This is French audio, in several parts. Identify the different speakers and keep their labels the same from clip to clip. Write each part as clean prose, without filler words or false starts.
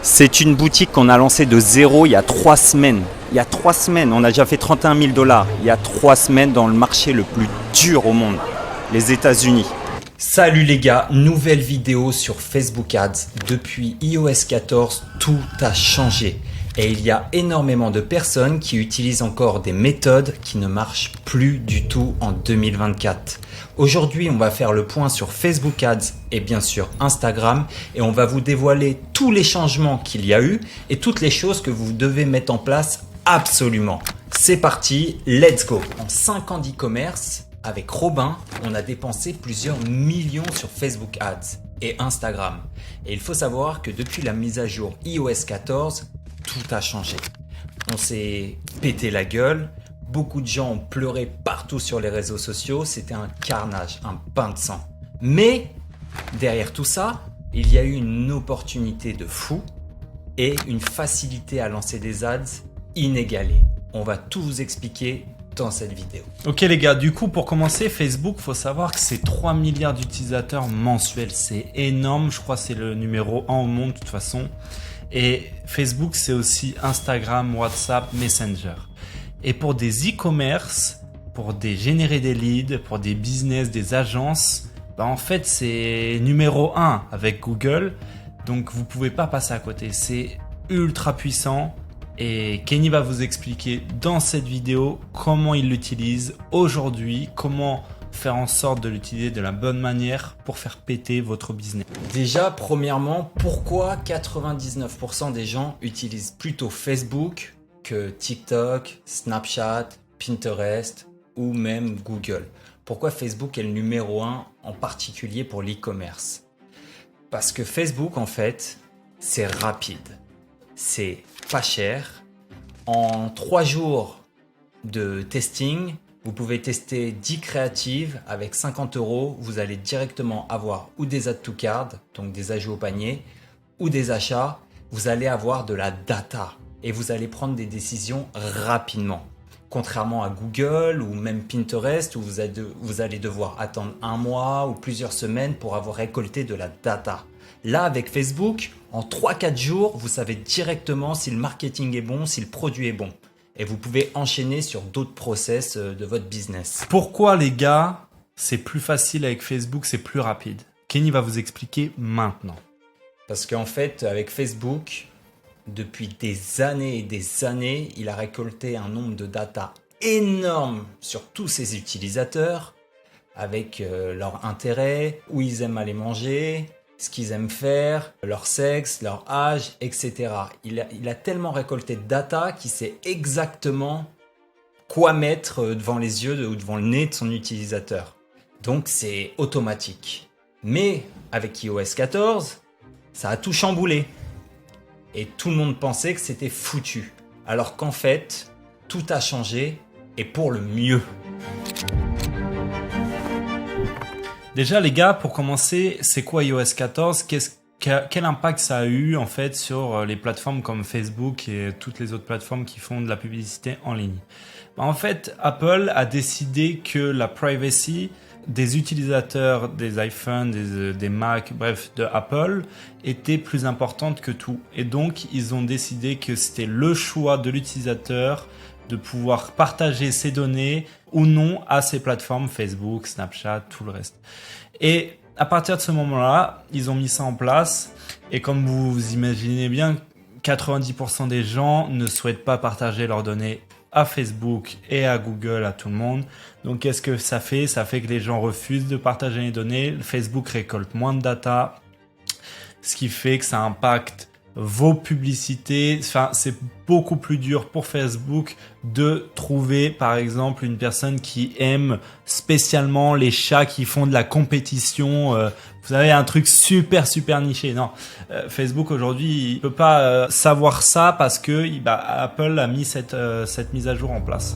Speaker 1: C'est une boutique qu'on a lancée de zéro il y a 3 semaines. Il y a 3 semaines, on a déjà fait 31 000 $. Il y a 3 semaines dans le marché le plus dur au monde, les États-Unis. Salut les gars, nouvelle vidéo sur Facebook Ads. Depuis iOS 14, tout a changé. Et il y a énormément de personnes qui utilisent encore des méthodes qui ne marchent plus du tout en 2024. Aujourd'hui, on va faire le point sur Facebook Ads et bien sûr Instagram et on va vous dévoiler tous les changements qu'il y a eu et toutes les choses que vous devez mettre en place absolument. C'est parti, let's go! En 5 ans d'e-commerce, avec Robin, on a dépensé plusieurs millions sur Facebook Ads et Instagram. Et il faut savoir que depuis la mise à jour iOS 14, tout a changé. On s'est pété la gueule, beaucoup de gens ont pleuré partout sur les réseaux sociaux, c'était un carnage, un bain de sang. Mais derrière tout ça, il y a eu une opportunité de fou et une facilité à lancer des ads inégalée. On va tout vous expliquer dans cette vidéo.
Speaker 2: Ok les gars, du coup pour commencer, Facebook, faut savoir que c'est 3 milliards d'utilisateurs mensuels. C'est énorme, je crois que c'est le numéro 1 au monde de toute façon. Et Facebook, c'est aussi Instagram, WhatsApp, Messenger. Et pour des e-commerce, pour générer des leads, pour des business, des agences, en fait c'est numéro 1 avec Google. Donc vous pouvez pas passer à côté. C'est ultra puissant. Et Kenny va vous expliquer dans cette vidéo comment il l'utilise aujourd'hui, comment faire en sorte de l'utiliser de la bonne manière pour faire péter votre business.
Speaker 1: Déjà, premièrement, pourquoi 99% des gens utilisent plutôt Facebook que TikTok, Snapchat, Pinterest ou même Google? Pourquoi Facebook est le numéro 1 en particulier pour l'e-commerce? Parce que Facebook, en fait, c'est rapide. C'est pas cher. En 3 jours de testing, vous pouvez tester 10 créatives avec 50 €. Vous allez directement avoir ou des add to cart, donc des ajouts au panier, ou des achats. Vous allez avoir de la data et vous allez prendre des décisions rapidement. Contrairement à Google ou même Pinterest où vous allez devoir attendre 1 mois ou plusieurs semaines pour avoir récolté de la data. Là, avec Facebook, en 3-4 jours, vous savez directement si le marketing est bon, si le produit est bon. Et vous pouvez enchaîner sur d'autres process de votre business.
Speaker 2: Pourquoi les gars, c'est plus facile avec Facebook, c'est plus rapide? Kenny va vous expliquer maintenant.
Speaker 1: Parce qu'en fait, avec Facebook, depuis des années et des années, il a récolté un nombre de data énorme sur tous ses utilisateurs, avec leur intérêt, où ils aiment aller manger, ce qu'ils aiment faire, leur sexe, leur âge, etc. Il a tellement récolté de data qu'il sait exactement quoi mettre devant les yeux ou devant le nez de son utilisateur. Donc c'est automatique. Mais avec iOS 14, ça a tout chamboulé. Et tout le monde pensait que c'était foutu. Alors qu'en fait, tout a changé et pour le mieux.
Speaker 2: Déjà les gars, pour commencer, c'est quoi iOS 14? Quel impact ça a eu en fait sur les plateformes comme Facebook et toutes les autres plateformes qui font de la publicité en ligne? En fait, Apple a décidé que la privacy des utilisateurs des iPhones, des Mac, bref, de Apple était plus importante que tout. Et donc, ils ont décidé que c'était le choix de l'utilisateur de pouvoir partager ses données ou non à ces plateformes, Facebook, Snapchat, tout le reste. Et à partir de ce moment-là, ils ont mis ça en place. Et comme vous imaginez bien, 90% des gens ne souhaitent pas partager leurs données à Facebook et à Google, à tout le monde. Donc, qu'est-ce que ça fait? Ça fait que les gens refusent de partager les données. Facebook récolte moins de data, ce qui fait que ça impacte vos publicités. Enfin, c'est beaucoup plus dur pour Facebook de trouver, par exemple, une personne qui aime spécialement les chats qui font de la compétition. Vous savez, un truc super niché. Non, Facebook aujourd'hui, il peut pas savoir ça parce que Apple a mis cette mise à jour en place.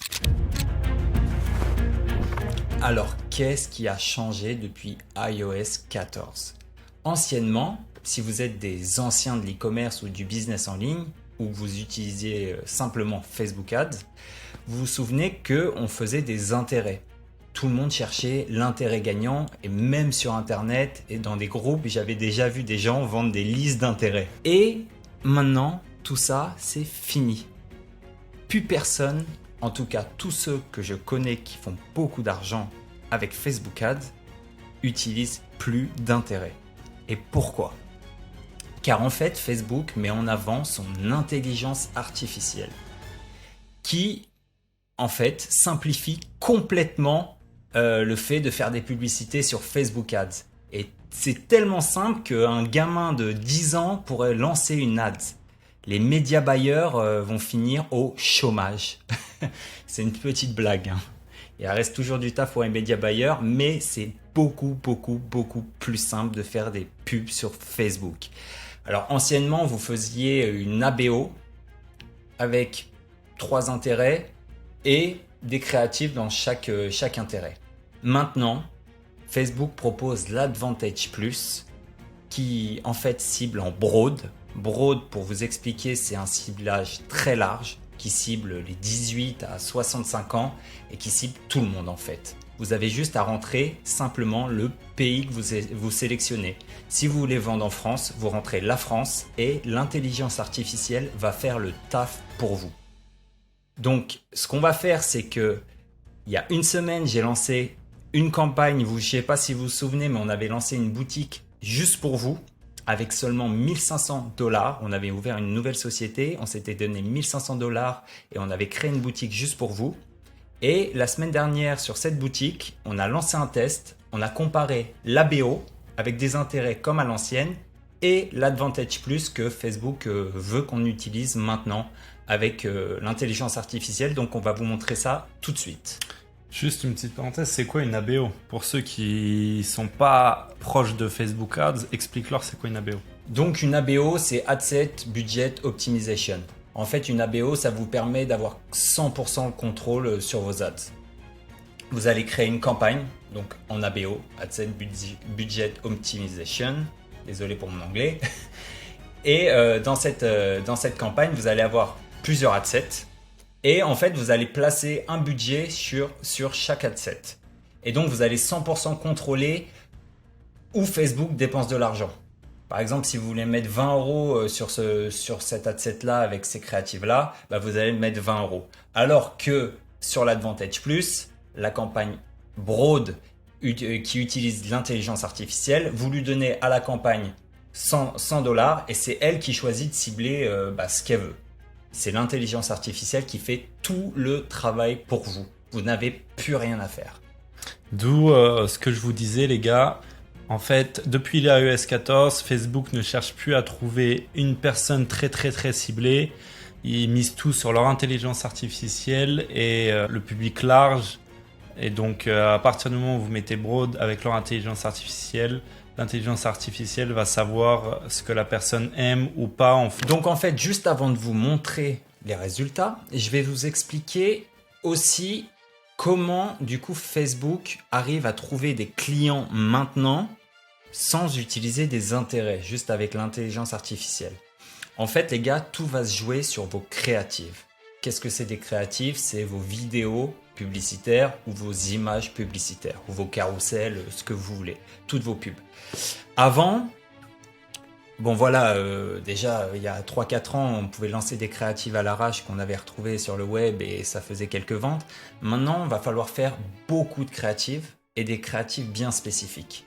Speaker 1: Alors, qu'est-ce qui a changé depuis iOS 14? Anciennement, si vous êtes des anciens de l'e-commerce ou du business en ligne, ou que vous utilisiez simplement Facebook Ads, vous vous souvenez qu'on faisait des intérêts. Tout le monde cherchait l'intérêt gagnant et même sur Internet et dans des groupes, j'avais déjà vu des gens vendre des listes d'intérêts. Et maintenant, tout ça, c'est fini. Plus personne, en tout cas tous ceux que je connais qui font beaucoup d'argent avec Facebook Ads, utilisent plus d'intérêt. Et pourquoi ? Car en fait, Facebook met en avant son intelligence artificielle qui, en fait, simplifie complètement le fait de faire des publicités sur Facebook Ads. Et c'est tellement simple qu'un gamin de 10 ans pourrait lancer une ad. Les médias buyers vont finir au chômage. C'est une petite blague, hein. Il reste toujours du taf pour les médias buyers, mais c'est beaucoup plus simple de faire des pubs sur Facebook. Alors anciennement, vous faisiez une ABO avec 3 intérêts et des créatifs dans chaque intérêt. Maintenant, Facebook propose l'Advantage Plus qui en fait cible en broad. Broad, pour vous expliquer, c'est un ciblage très large qui cible les 18 à 65 ans et qui cible tout le monde en fait. Vous avez juste à rentrer simplement le pays que vous sélectionnez. Si vous voulez vendre en France, vous rentrez la France et l'intelligence artificielle va faire le taf pour vous. Donc, ce qu'on va faire, c'est que il y a une semaine, j'ai lancé une campagne. Je ne sais pas si vous vous souvenez, mais on avait lancé une boutique juste pour vous avec seulement 1 500 $. On avait ouvert une nouvelle société, on s'était donné 1 500 $ et on avait créé une boutique juste pour vous. Et la semaine dernière, sur cette boutique, on a lancé un test. On a comparé l'ABO avec des intérêts comme à l'ancienne et l'Advantage Plus que Facebook veut qu'on utilise maintenant avec l'intelligence artificielle. Donc, on va vous montrer ça tout de suite.
Speaker 2: Juste une petite parenthèse, c'est quoi une ABO ? Pour ceux qui sont pas proches de Facebook Ads, explique-leur c'est quoi une ABO.
Speaker 1: Donc, une ABO, c'est Adset Budget Optimization. En fait, une ABO, ça vous permet d'avoir 100% de contrôle sur vos ads. Vous allez créer une campagne, donc en ABO, Adset Budget Optimization. Désolé pour mon anglais. Et dans cette campagne, vous allez avoir plusieurs adsets. Et en fait, vous allez placer un budget sur chaque adset. Et donc, vous allez 100% contrôler où Facebook dépense de l'argent. Par exemple, si vous voulez mettre 20 € sur cet adset-là avec ces créatives-là, bah vous allez mettre 20 €. Alors que sur l'Advantage Plus, la campagne Broad qui utilise l'intelligence artificielle, vous lui donnez à la campagne 100 $ et c'est elle qui choisit de cibler ce qu'elle veut. C'est l'intelligence artificielle qui fait tout le travail pour vous. Vous n'avez plus rien à faire.
Speaker 2: D'où ce que je vous disais, les gars. En fait, depuis l'iOS 14, Facebook ne cherche plus à trouver une personne très ciblée. Ils misent tout sur leur intelligence artificielle et le public large. Et donc, à partir du moment où vous mettez Broad avec leur intelligence artificielle, l'intelligence artificielle va savoir ce que la personne aime ou pas.
Speaker 1: Donc en fait, juste avant de vous montrer les résultats, je vais vous expliquer aussi comment du coup Facebook arrive à trouver des clients maintenant sans utiliser des intérêts, juste avec l'intelligence artificielle. En fait, les gars, tout va se jouer sur vos créatives. Qu'est-ce que c'est des créatives ? C'est vos vidéos publicitaires ou vos images publicitaires ou vos carousels, ce que vous voulez, toutes vos pubs. Avant, bon voilà, déjà il y a 3-4 ans, on pouvait lancer des créatives à l'arrache qu'on avait retrouvées sur le web et ça faisait quelques ventes. Maintenant, il va falloir faire beaucoup de créatives et des créatives bien spécifiques.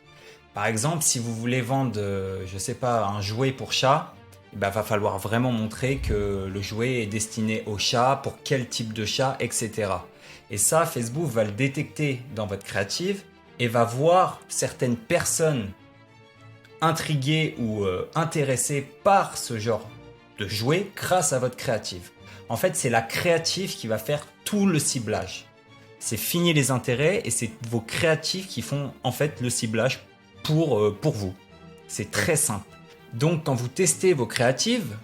Speaker 1: Par exemple, si vous voulez vendre, je sais pas, un jouet pour chat, va falloir vraiment montrer que le jouet est destiné au chat, pour quel type de chat, etc. Et ça, Facebook va le détecter dans votre créative et va voir certaines personnes intriguées ou intéressées par ce genre de jouet grâce à votre créative. En fait, c'est la créative qui va faire tout le ciblage. C'est fini les intérêts et c'est vos créatives qui font en fait le ciblage pour vous. C'est très simple. Donc, quand vous testez vos créatives,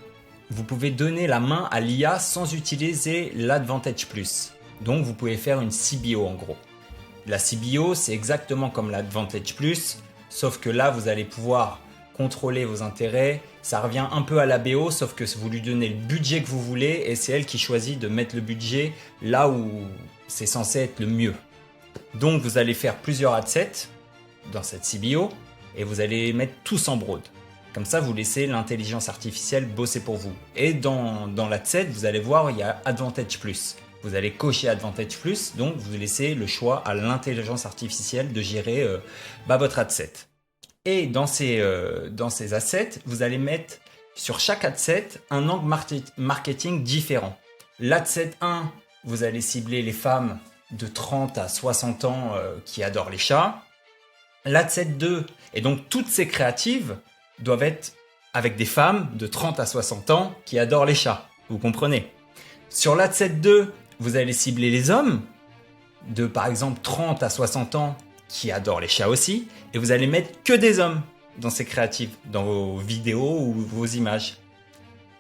Speaker 1: vous pouvez donner la main à l'IA sans utiliser l'Advantage Plus. Donc, vous pouvez faire une CBO en gros. La CBO, c'est exactement comme l'Advantage Plus, sauf que là, vous allez pouvoir contrôler vos intérêts. Ça revient un peu à l'ABO, sauf que vous lui donnez le budget que vous voulez et c'est elle qui choisit de mettre le budget là où c'est censé être le mieux. Donc, vous allez faire plusieurs adsets dans cette CBO et vous allez mettre tous en broad. Comme ça, vous laissez l'intelligence artificielle bosser pour vous. Et dans l'Ad-Set, vous allez voir, il y a Advantage Plus. Vous allez cocher Advantage Plus, donc vous laissez le choix à l'intelligence artificielle de gérer votre Ad-Set. Et dans ces assets, vous allez mettre sur chaque Ad-Set un angle marketing différent. L'Ad-Set 1, vous allez cibler les femmes de 30 à 60 ans qui adorent les chats. L'Ad-Set 2, et donc toutes ces créatives doivent être avec des femmes de 30 à 60 ans qui adorent les chats. Vous comprenez? Sur l'Ad-Set 2, vous allez cibler les hommes de par exemple 30 à 60 ans qui adorent les chats aussi. Et vous allez mettre que des hommes dans ces créatives, dans vos vidéos ou vos images.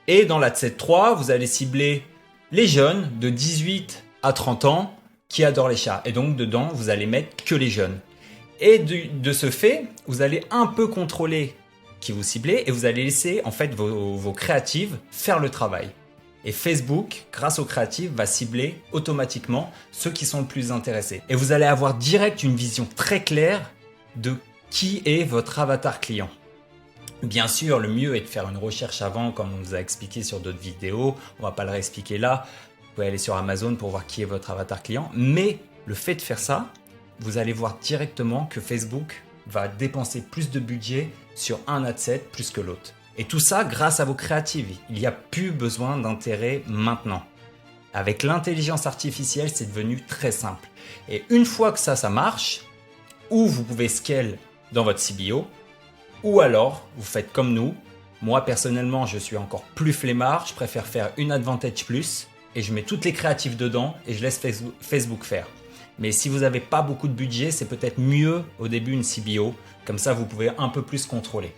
Speaker 1: Et dans l'Ad-Set 3, vous allez cibler les jeunes de 18 à 30 ans qui adorent les chats. Et donc dedans, vous allez mettre que les jeunes. Et de ce fait, vous allez un peu contrôler qui vous ciblez et vous allez laisser en fait vos créatives faire le travail. Et Facebook, grâce aux créatives, va cibler automatiquement ceux qui sont le plus intéressés. Et vous allez avoir direct une vision très claire de qui est votre avatar client. Bien sûr, le mieux est de faire une recherche avant, comme on vous a expliqué sur d'autres vidéos. On va pas le réexpliquer là. Vous pouvez aller sur Amazon pour voir qui est votre avatar client. Mais le fait de faire ça, vous allez voir directement que Facebook va dépenser plus de budget sur un ad-set plus que l'autre. Et tout ça grâce à vos créatives. Il n'y a plus besoin d'intérêt maintenant. Avec l'intelligence artificielle, c'est devenu très simple. Et une fois que ça marche, ou vous pouvez scale dans votre CBO, ou alors vous faites comme nous. Moi personnellement, je suis encore plus flemmard. Je préfère faire une Advantage Plus et je mets toutes les créatives dedans et je laisse Facebook faire. Mais si vous n'avez pas beaucoup de budget, c'est peut-être mieux au début une CBO. Comme ça, vous pouvez un peu plus contrôler.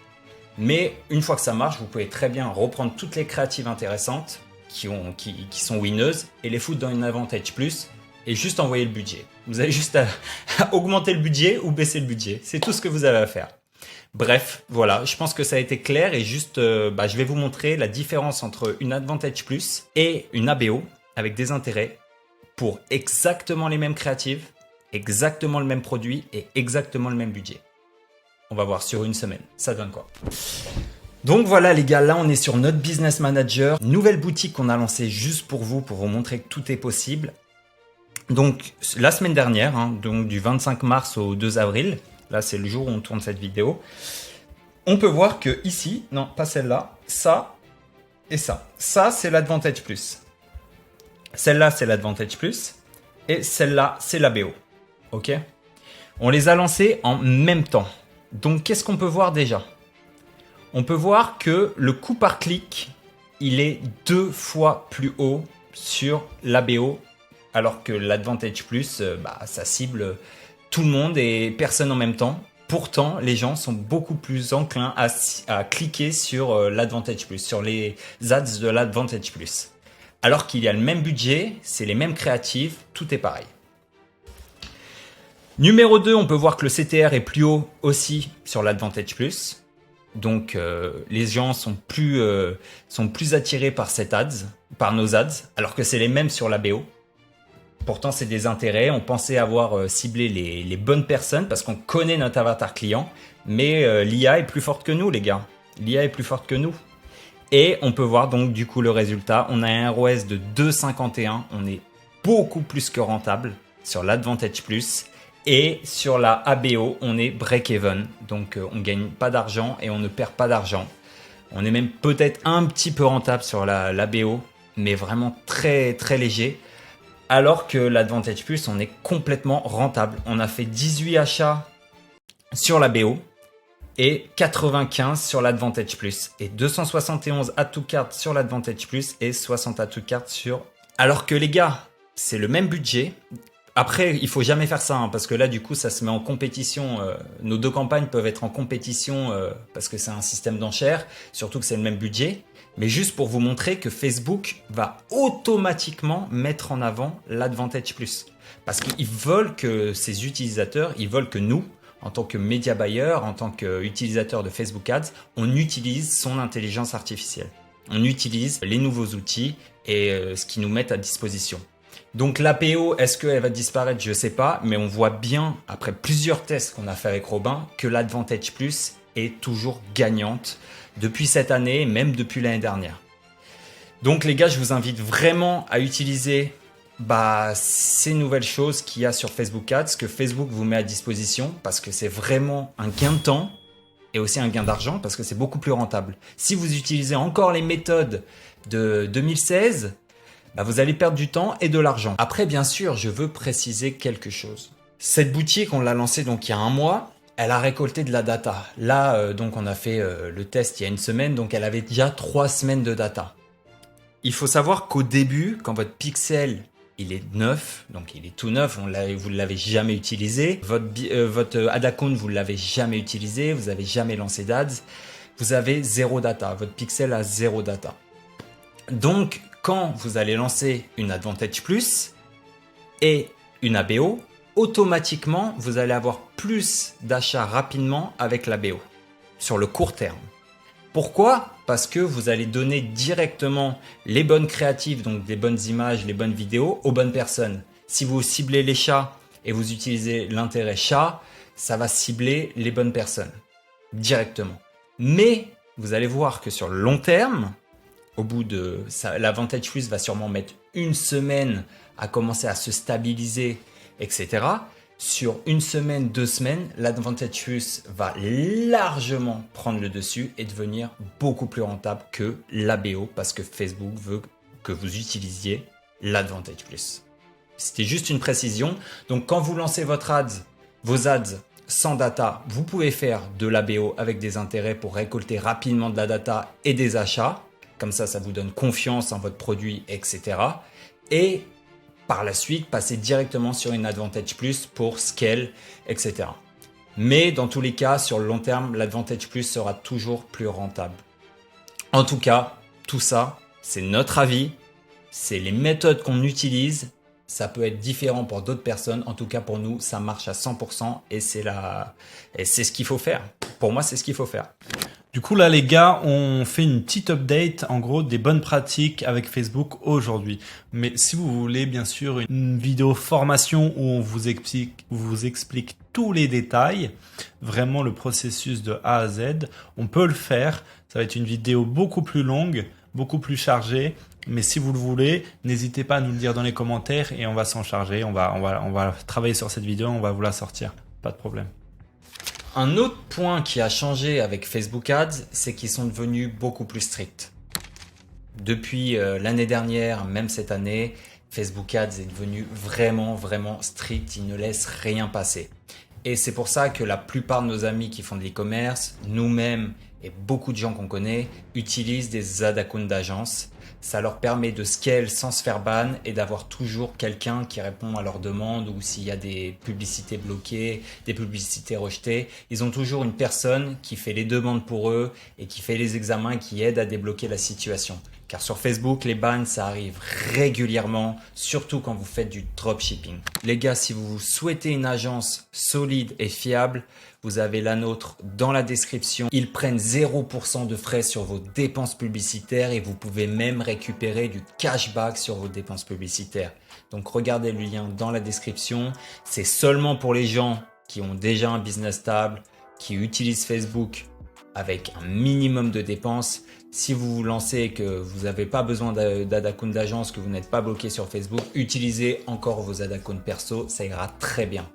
Speaker 1: Mais une fois que ça marche, vous pouvez très bien reprendre toutes les créatives intéressantes qui sont winneuses et les foutre dans une Advantage Plus et juste envoyer le budget. Vous avez juste à augmenter le budget ou baisser le budget. C'est tout ce que vous avez à faire. Bref, voilà, je pense que ça a été clair et juste, je vais vous montrer la différence entre une Advantage Plus et une ABO avec des intérêts pour exactement les mêmes créatives, exactement le même produit et exactement le même budget. On va voir sur une semaine, ça donne quoi. Donc voilà les gars, là on est sur notre Business Manager, nouvelle boutique qu'on a lancée juste pour vous montrer que tout est possible. Donc la semaine dernière, donc du 25 mars au 2 avril, là c'est le jour où on tourne cette vidéo, on peut voir que ici, non pas celle-là, ça et ça. Ça c'est l'Advantage Plus. Celle-là c'est l'Advantage Plus et celle-là c'est l'ABO. Ok ? On les a lancés en même temps. Donc, qu'est-ce qu'on peut voir déjà? On peut voir que le coût par clic, il est 2 fois plus haut sur l'ABO, alors que l'Advantage Plus, ça cible tout le monde et personne en même temps. Pourtant, les gens sont beaucoup plus enclins à cliquer sur l'Advantage Plus, sur les ads de l'Advantage Plus. Alors qu'il y a le même budget, c'est les mêmes créatives, tout est pareil. Numéro 2, on peut voir que le CTR est plus haut aussi sur l'Advantage Plus. Donc, les gens sont plus attirés par par nos ads, alors que c'est les mêmes sur l'ABO. Pourtant, c'est des intérêts. On pensait avoir ciblé les bonnes personnes parce qu'on connaît notre avatar client. Mais l'IA est plus forte que nous, les gars. L'IA est plus forte que nous. Et on peut voir donc du coup le résultat. On a un ROS de 2,51. On est beaucoup plus que rentable sur l'Advantage Plus. Et sur la ABO, on est break-even. Donc, on ne gagne pas d'argent et on ne perd pas d'argent. On est même peut-être un petit peu rentable sur l'ABO, mais vraiment très, très léger. Alors que l'Advantage Plus, on est complètement rentable. On a fait 18 achats sur l'ABO et 95 sur l'Advantage Plus. Et 271 add to cart sur l'Advantage Plus et 60 add to cart sur... Alors que les gars, c'est le même budget. Après, il faut jamais faire ça, parce que là, du coup, ça se met en compétition. Nos deux campagnes peuvent être en compétition parce que c'est un système d'enchères, surtout que c'est le même budget. Mais juste pour vous montrer que Facebook va automatiquement mettre en avant l'Advantage Plus. Parce qu'ils veulent que ces utilisateurs, ils veulent que nous, en tant que média buyer, en tant qu'utilisateurs de Facebook Ads, on utilise son intelligence artificielle. On utilise les nouveaux outils et ce qu'ils nous mettent à disposition. Donc l'APO, est-ce qu'elle va disparaître? Je ne sais pas, mais on voit bien, après plusieurs tests qu'on a fait avec Robin, que l'Advantage Plus est toujours gagnante depuis cette année et même depuis l'année dernière. Donc les gars, je vous invite vraiment à utiliser ces nouvelles choses qu'il y a sur Facebook Ads, que Facebook vous met à disposition, parce que c'est vraiment un gain de temps et aussi un gain d'argent, parce que c'est beaucoup plus rentable. Si vous utilisez encore les méthodes de 2016, vous allez perdre du temps et de l'argent. Après, bien sûr, je veux préciser quelque chose. Cette boutique, on l'a lancée donc il y a un mois. Elle a récolté de la data. Là, donc on a fait le test il y a une semaine, donc elle avait déjà 3 semaines de data. Il faut savoir qu'au début, quand votre pixel il est neuf, donc il est tout neuf, vous ne l'avez jamais utilisé, votre ad account vous ne l'avez jamais utilisé, vous n'avez jamais lancé d'ads, vous avez zéro data, votre pixel a zéro data. Donc, quand vous allez lancer une Advantage Plus et une ABO, automatiquement, vous allez avoir plus d'achats rapidement avec l'ABO, sur le court terme. Pourquoi ? Parce que vous allez donner directement les bonnes créatives, donc les bonnes images, les bonnes vidéos aux bonnes personnes. Si vous ciblez les chats et vous utilisez l'intérêt chat, ça va cibler les bonnes personnes directement. Mais vous allez voir que sur le long terme, au bout de ça, l'Advantage Plus va sûrement mettre une semaine à commencer à se stabiliser, etc. Sur une semaine, 2 semaines, l'Advantage Plus va largement prendre le dessus et devenir beaucoup plus rentable que l'ABO parce que Facebook veut que vous utilisiez l'Advantage Plus. C'était juste une précision. Donc quand vous lancez vos ads sans data, vous pouvez faire de l'ABO avec des intérêts pour récolter rapidement de la data et des achats. Comme ça vous donne confiance en votre produit, etc. Et par la suite, passer directement sur une Advantage Plus pour scale, etc. Mais dans tous les cas, sur le long terme, l'Advantage Plus sera toujours plus rentable. En tout cas, tout ça, c'est notre avis, c'est les méthodes qu'on utilise. Ça peut être différent pour d'autres personnes. En tout cas, pour nous, ça marche à 100% et c'est ce qu'il faut faire. Pour moi, c'est ce qu'il faut faire.
Speaker 2: Du coup, là, les gars, on fait une petite update, en gros, des bonnes pratiques avec Facebook aujourd'hui. Mais si vous voulez, bien sûr, une vidéo formation où on vous explique tous les détails, vraiment le processus de A à Z, on peut le faire. Ça va être une vidéo beaucoup plus longue, beaucoup plus chargée. Mais si vous le voulez, n'hésitez pas à nous le dire dans les commentaires et on va s'en charger. On va travailler sur cette vidéo, on va vous la sortir. Pas de problème.
Speaker 1: Un autre point qui a changé avec Facebook Ads, c'est qu'ils sont devenus beaucoup plus stricts. Depuis l'année dernière, même cette année, Facebook Ads est devenu vraiment, vraiment strict. Il ne laisse rien passer. Et c'est pour ça que la plupart de nos amis qui font de l'e-commerce, nous-mêmes et beaucoup de gens qu'on connaît, utilisent des ad accounts d'agence. Ça leur permet de scale sans se faire ban et d'avoir toujours quelqu'un qui répond à leurs demandes ou s'il y a des publicités bloquées, des publicités rejetées. Ils ont toujours une personne qui fait les demandes pour eux et qui fait les examens et qui aide à débloquer la situation. Car sur Facebook, les bans, ça arrive régulièrement, surtout quand vous faites du dropshipping. Les gars, si vous souhaitez une agence solide et fiable, vous avez la nôtre dans la description. Ils prennent 0% de frais sur vos dépenses publicitaires et vous pouvez même récupérer du cashback sur vos dépenses publicitaires. Donc regardez le lien dans la description. C'est seulement pour les gens qui ont déjà un business stable, qui utilisent Facebook avec un minimum de dépenses. Si vous vous lancez et que vous n'avez pas besoin d'ad account d'agence, que vous n'êtes pas bloqué sur Facebook, utilisez encore vos ad accounts perso, ça ira très bien.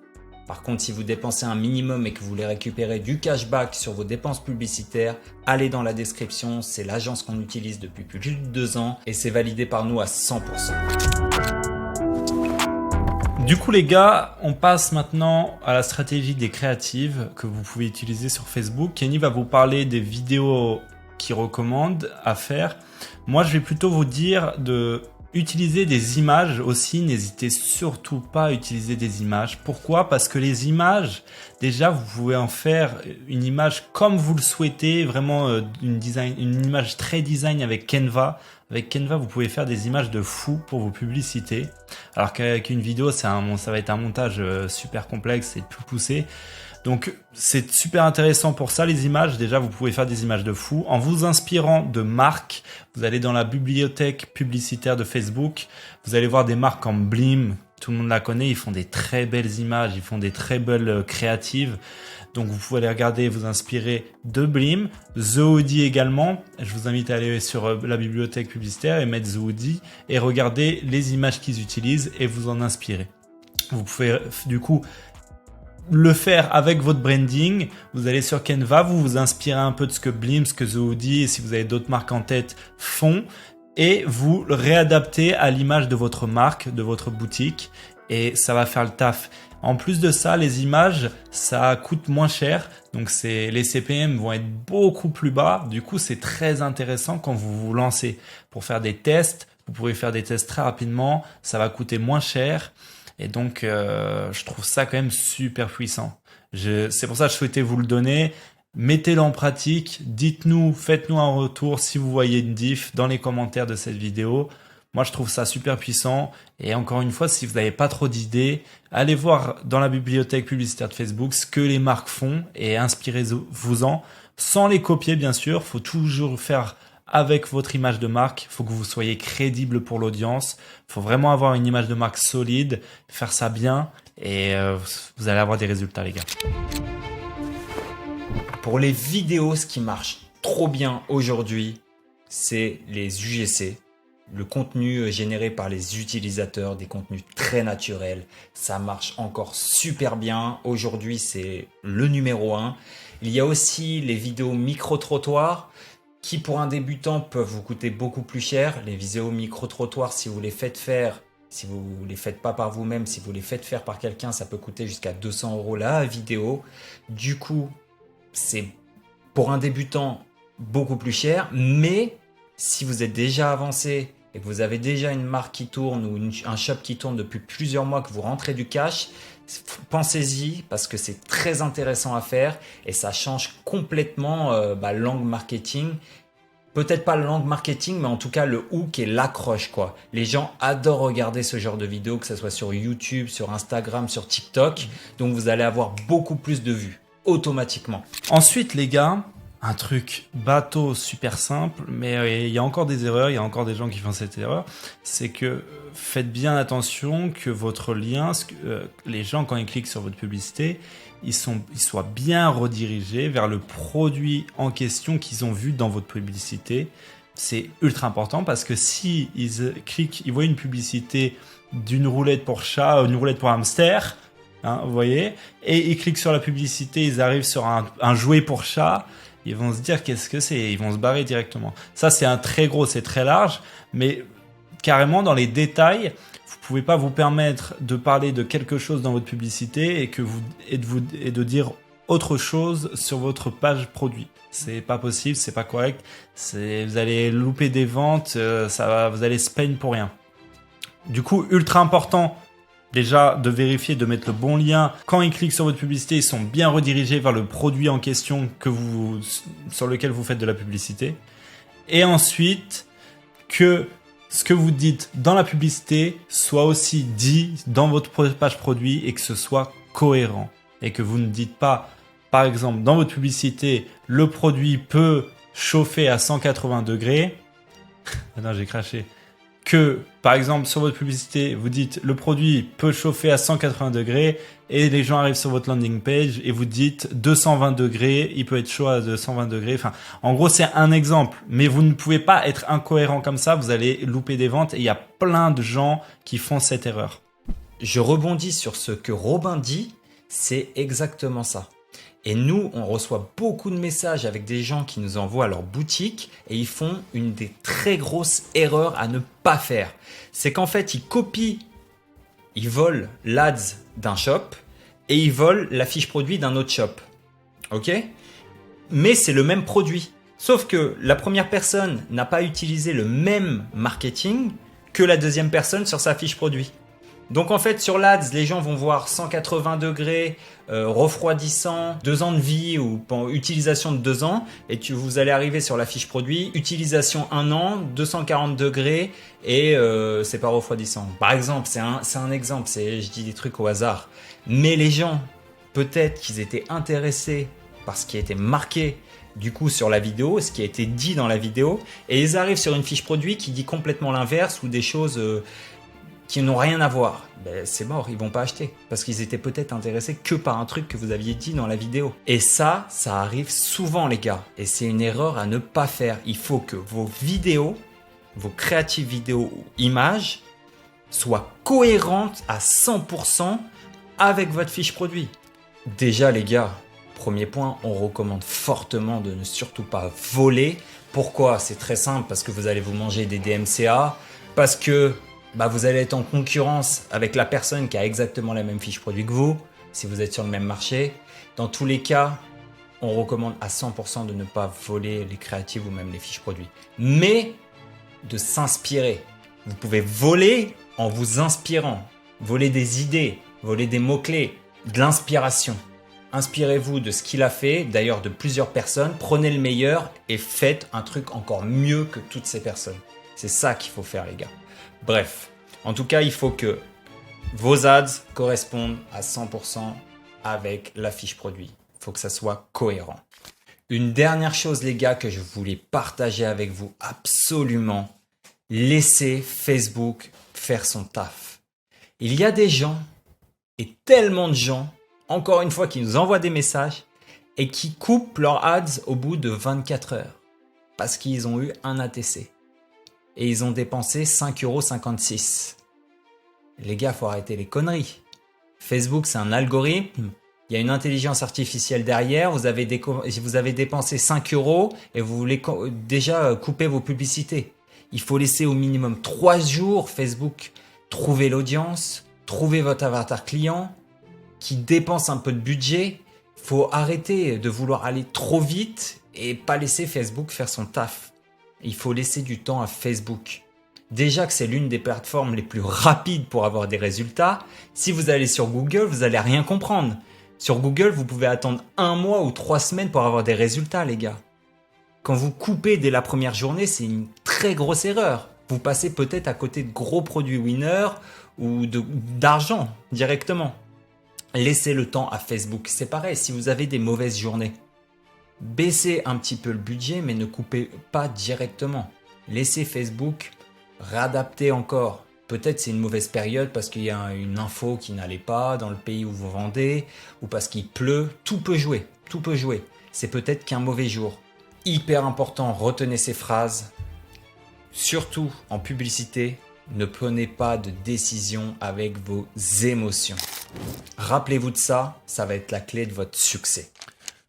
Speaker 1: Par contre, si vous dépensez un minimum et que vous voulez récupérer du cashback sur vos dépenses publicitaires, allez dans la description, c'est l'agence qu'on utilise depuis plus de 2 ans et c'est validé par nous à 100%.
Speaker 2: Du coup, les gars, on passe maintenant à la stratégie des créatives que vous pouvez utiliser sur Facebook. Kenny va vous parler des vidéos qu'il recommande à faire. Moi, je vais plutôt vous dire de utiliser des images aussi. N'hésitez surtout pas à utiliser des images. Pourquoi ? Parce que les images, déjà, vous pouvez en faire une image comme vous le souhaitez, vraiment une image très design avec Canva. Avec Canva, vous pouvez faire des images de fou pour vos publicités. Alors qu'avec une vidéo, ça va être un montage super complexe et plus poussé. Donc, c'est super intéressant pour ça, les images. Déjà, vous pouvez faire des images de fou. En vous inspirant de marques, vous allez dans la bibliothèque publicitaire de Facebook. Vous allez voir des marques comme Blim. Tout le monde la connaît. Ils font des très belles images. Ils font des très belles créatives. Donc vous pouvez aller regarder et vous inspirer de Blim, The Hoodie également. Je vous invite à aller sur la bibliothèque publicitaire et mettre The Hoodie et regarder les images qu'ils utilisent et vous en inspirer. Vous pouvez du coup le faire avec votre branding. Vous allez sur Canva, vous vous inspirez un peu de ce que Blim, ce que The Hoodie et si vous avez d'autres marques en tête font et vous le réadaptez à l'image de votre marque, de votre boutique et ça va faire le taf. En plus de ça, les images, ça coûte moins cher. Donc, les CPM vont être beaucoup plus bas. Du coup, c'est très intéressant quand vous vous lancez pour faire des tests. Vous pouvez faire des tests très rapidement. Ça va coûter moins cher. Et donc, je trouve ça quand même super puissant. C'est pour ça que je souhaitais vous le donner. Mettez-le en pratique. Dites-nous, faites-nous un retour si vous voyez une diff dans les commentaires de cette vidéo. Moi, je trouve ça super puissant. Et encore une fois, si vous n'avez pas trop d'idées, allez voir dans la bibliothèque publicitaire de Facebook ce que les marques font et inspirez-vous-en. Sans les copier, bien sûr. Faut toujours faire avec votre image de marque. Faut que vous soyez crédible pour l'audience. Faut vraiment avoir une image de marque solide, faire ça bien et vous allez avoir des résultats, les gars.
Speaker 1: Pour les vidéos, ce qui marche trop bien aujourd'hui, c'est les UGC. Le contenu généré par les utilisateurs, des contenus très naturels, ça marche encore super bien. Aujourd'hui, c'est le numéro 1. Il y a aussi les vidéos micro-trottoirs qui, pour un débutant, peuvent vous coûter beaucoup plus cher. Les vidéos micro-trottoirs, si vous les faites faire, si vous ne les faites pas par vous-même, si vous les faites faire par quelqu'un, ça peut coûter jusqu'à 200 € la vidéo. Du coup, c'est pour un débutant beaucoup plus cher, mais si vous êtes déjà avancé et que vous avez déjà une marque qui tourne ou un shop qui tourne depuis plusieurs mois, que vous rentrez du cash, pensez-y parce que c'est très intéressant à faire et ça change complètement l'angle marketing. Peut-être pas le langue marketing, mais en tout cas le hook et l'accroche, quoi. Les gens adorent regarder ce genre de vidéos, que ce soit sur YouTube, sur Instagram, sur TikTok. Donc vous allez avoir beaucoup plus de vues automatiquement.
Speaker 2: Ensuite, les gars, un truc bateau super simple, mais il y a encore des erreurs, il y a encore des gens qui font cette erreur, c'est que faites bien attention que votre lien, les gens quand ils cliquent sur votre publicité, ils soient bien redirigés vers le produit en question qu'ils ont vu dans votre publicité. C'est ultra important parce que si ils cliquent, ils voient une publicité d'une roulette pour chat, une roulette pour hamster, hein, vous voyez, et ils cliquent sur la publicité, ils arrivent sur un jouet pour chat, ils vont se dire qu'est-ce que c'est, ils vont se barrer directement. Ça, c'est c'est très large, mais carrément dans les détails, vous pouvez pas vous permettre de parler de quelque chose dans votre publicité et de dire autre chose sur votre page produit. C'est pas possible, c'est pas correct. Vous allez louper des ventes, vous allez se peine pour rien. Du coup, ultra important. Déjà, de vérifier, de mettre le bon lien. Quand ils cliquent sur votre publicité, ils sont bien redirigés vers le produit en question sur lequel vous faites de la publicité. Et ensuite, que ce que vous dites dans la publicité soit aussi dit dans votre page produit et que ce soit cohérent. Et que vous ne dites pas, par exemple, dans votre publicité, le produit peut chauffer à 180 degrés. Ah non, j'ai craché. Que, par exemple, sur votre publicité, vous dites le produit peut chauffer à 180 degrés et les gens arrivent sur votre landing page et vous dites 220 degrés, il peut être chaud à 220 degrés. Enfin, en gros, c'est un exemple, mais vous ne pouvez pas être incohérent comme ça, vous allez louper des ventes et il y a plein de gens qui font cette erreur.
Speaker 1: Je rebondis sur ce que Robin dit, c'est exactement ça. Et nous, on reçoit beaucoup de messages avec des gens qui nous envoient leur boutique et ils font une des très grosses erreurs à ne pas faire. C'est qu'en fait, ils volent l'ADS d'un shop et ils volent la fiche produit d'un autre shop. Ok ? Mais c'est le même produit. Sauf que la première personne n'a pas utilisé le même marketing que la deuxième personne sur sa fiche produit. Donc en fait sur l'ADS, les gens vont voir 180 degrés, refroidissant, 2 ans de vie ou utilisation de 2 ans et vous allez arriver sur la fiche produit, utilisation 1 an, 240 degrés et c'est pas refroidissant. Par exemple, c'est un exemple, je dis des trucs au hasard. Mais les gens, peut-être qu'ils étaient intéressés par ce qui a été marqué du coup sur la vidéo, ce qui a été dit dans la vidéo et ils arrivent sur une fiche produit qui dit complètement l'inverse ou des choses qui n'ont rien à voir, ben c'est mort, ils vont pas acheter. Parce qu'ils étaient peut-être intéressés que par un truc que vous aviez dit dans la vidéo. Et ça arrive souvent les gars. Et c'est une erreur à ne pas faire. Il faut que vos vidéos, vos créatives vidéos ou images soient cohérentes à 100% avec votre fiche produit. Déjà les gars, premier point, on recommande fortement de ne surtout pas voler. Pourquoi? C'est très simple, parce que vous allez vous manger des DMCA, parce que vous allez être en concurrence avec la personne qui a exactement la même fiche produit que vous, si vous êtes sur le même marché. Dans tous les cas, on recommande à 100% de ne pas voler les créatives ou même les fiches produits. Mais de s'inspirer. Vous pouvez voler en vous inspirant. Voler des idées, voler des mots-clés, de l'inspiration. Inspirez-vous de ce qu'il a fait, d'ailleurs de plusieurs personnes. Prenez le meilleur et faites un truc encore mieux que toutes ces personnes. C'est ça qu'il faut faire les gars. Bref, en tout cas, il faut que vos ads correspondent à 100% avec la fiche produit. Il faut que ça soit cohérent. Une dernière chose, les gars, que je voulais partager avec vous absolument. Laissez Facebook faire son taf. Il y a des gens, et tellement de gens, encore une fois, qui nous envoient des messages et qui coupent leurs ads au bout de 24 heures parce qu'ils ont eu un ATC. Et ils ont dépensé 5,56 €. Les gars, faut arrêter les conneries. Facebook, c'est un algorithme. Il y a une intelligence artificielle derrière. Vous avez dépensé 5 € et vous voulez déjà couper vos publicités. Il faut laisser au minimum 3 jours Facebook trouver l'audience, trouver votre avatar client qui dépense un peu de budget. Il faut arrêter de vouloir aller trop vite et pas laisser Facebook faire son taf. Il faut laisser du temps à Facebook. Déjà que c'est l'une des plateformes les plus rapides pour avoir des résultats, si vous allez sur Google, vous n'allez rien comprendre. Sur Google, vous pouvez attendre 1 mois ou 3 semaines pour avoir des résultats, les gars. Quand vous coupez dès la première journée, c'est une très grosse erreur. Vous passez peut-être à côté de gros produits winners ou d'argent directement. Laissez le temps à Facebook. C'est pareil, si vous avez des mauvaises journées, baissez un petit peu le budget, mais ne coupez pas directement. Laissez Facebook réadapter encore. Peut-être c'est une mauvaise période parce qu'il y a une info qui n'allait pas dans le pays où vous vendez ou parce qu'il pleut. Tout peut jouer. Tout peut jouer. C'est peut-être qu'un mauvais jour. Hyper important, retenez ces phrases. Surtout en publicité, ne prenez pas de décision avec vos émotions. Rappelez-vous de ça, ça va être la clé de votre succès.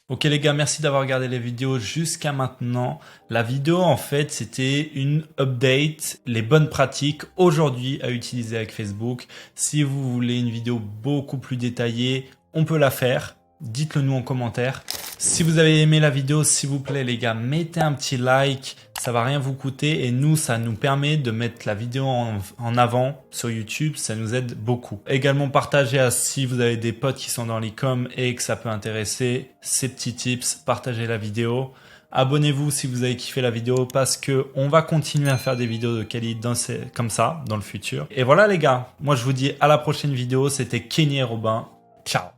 Speaker 2: Ok les gars, merci d'avoir regardé les vidéos jusqu'à maintenant. La vidéo en fait c'était une update, les bonnes pratiques aujourd'hui à utiliser avec Facebook. Si vous voulez une vidéo beaucoup plus détaillée, on peut la faire. Dites-le nous en commentaire. Si vous avez aimé la vidéo, s'il vous plaît les gars, mettez un petit like. Ça va rien vous coûter et nous, ça nous permet de mettre la vidéo en avant sur YouTube. Ça nous aide beaucoup. Également, partagez si vous avez des potes qui sont dans l'e-com et que ça peut intéresser ces petits tips. Partagez la vidéo. Abonnez-vous si vous avez kiffé la vidéo parce que on va continuer à faire des vidéos de qualité comme ça dans le futur. Et voilà les gars, moi je vous dis à la prochaine vidéo. C'était Kenny et Robin. Ciao.